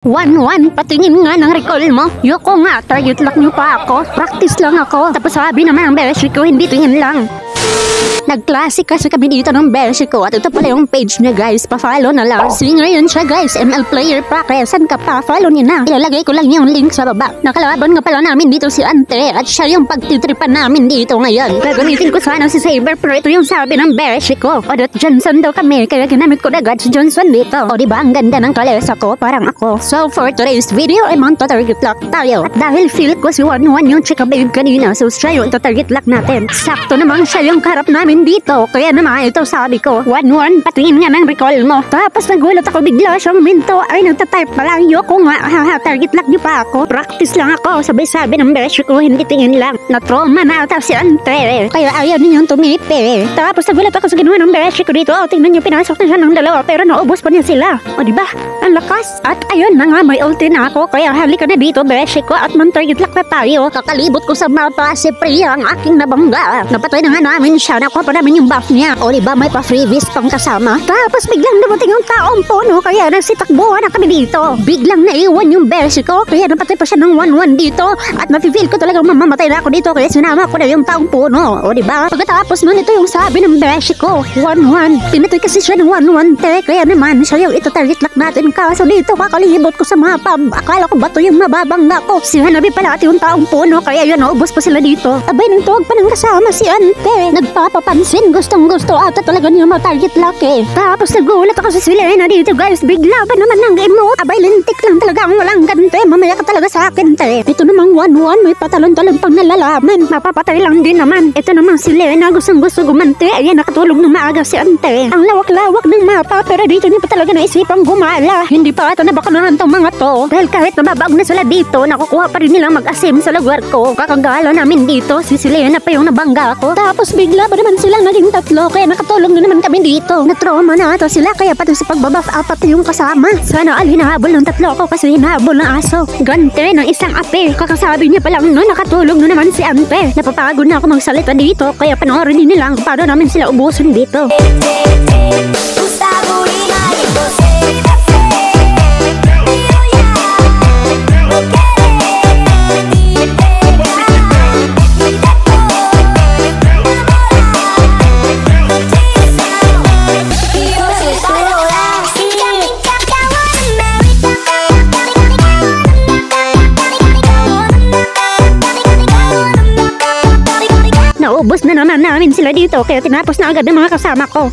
1-1, patingin nga ng recall mo. Yoko nga, target lock niyo pa ako. Practice lang ako. Tapos sabi naman ang beshi ko, hindi tingin lang. Nag-classic kasi kami dito ng beshi ko. At ito pala yung page niya guys. Pa-follow na lang. Singer yun siya guys. ML player practice. Saan ka pa? Follow niya na. Ilalagay ko lang yung link sa baba. Nakalaban nga pala namin dito si Ante. At siya yung pagtitripan namin dito ngayon. Gagamitin ko sana si Saber. Pero ito yung sabi ng beshi ko. Odot Johnson daw kami. Kaya ginamit ko na agad si Johnson dito. O diba ang ganda ng kalesa ko? Parang ako. So for today's video ay mag-target lock tayo. At dahil feel ko si 1-1 yung chika babe kanina. So siya yung target lock natin. Sakto naman siya yung karap namin dito. Kaya naman ito sabi ko 1-1 patingin nga ng recall mo. Tapos nagulat ako bigla siyang minto. Ay nagtatype pa lang. Yoko nga target lock niyo pa ako. Practice lang ako. Sabi ng beshi ko hindi tingin lang. Na-trauma na ata si Ante. Kaya ayaw ninyong tumipi. Tapos nagulat ako sa ginawa ng beshi ko dito. Tingnan niyo pinasok na siya ng dalawa. Pero naubos pa niya sila. O diba? Ang lakas. At ayun na nga may ulti na ako. Kaya halika na dito beshi ko. At man-target lock na tayo. Kakalibot ko sa mapa si Priya ang aking nabangga. Napatay na nga namin siya. Nakuha pa namin yung buff niya. O diba may pa-freebies pang kasama. Tapos biglang dumating yung taong puno. Kaya nagsitakbuhan na kami dito. Biglang naiwan yung beshi ko. Kaya napatay pa siya ng 1-1 dito. At nafe-feel ko talagang mamamatay na ako dito. Kaya sinama ko na yung taong puno. O diba? Pagkatapos nun ito yung sabi ng beshi ko 1-1. Pinatay kasi siya ng 1-1 te. Kaya naman siya yung ito-target lock natin. Kaso dito kakalibot ko sa mapa. Akala ko ba ito yung mababangga ko. Si Hanabi pala at yung taong puno. Kaya yun naubos pa sila dito. Abay nang tuwag pa ng kasama si Ante. Nagpapapansin. Gustong gusto ata talaga niya ma-target lock eh. Tapos nagulat ako sa Selena dito guys. Bigla ba naman ng emote? Abay lintik lang talaga ang walang ganito eh. Mamaya ka talaga sa akin te. Ito namang 1-1 may patalon-talon pang nalalaman. Mapapatay lang din naman. Ito namang Selena gustong gusto gumante. Ayan nakatulog ng maaga si Ante. Ang lawak-lawak ng mapa pero dito niya pa talaga naisipang gumala. Hindi pa ata nabakalunan tong mga to. Dahil kahit nababag na sila dito nakukuha pa rin nilang mag-asim sa lugar ko. Kakagala namin dito si Selena pa yung nabangga ko. Tapos bigla ba naman silang naging tatlo kaya nakatulog na naman kami dito. Na-trauma na ata sila kaya pati sa pagbabuff apat yung kasama. Sana all hinahabol ng tatlo ako kasi hinahabol ng aso. Gante ng isang ape. Kakasabi niya pa lang no nakatulog na naman si Ante. Napapagod na ako magsalita dito kaya panoorin din nilang paano namin sila ubusin dito. Naubos na naman namin sila dito kaya tinapos na agad ng mga kasama ko.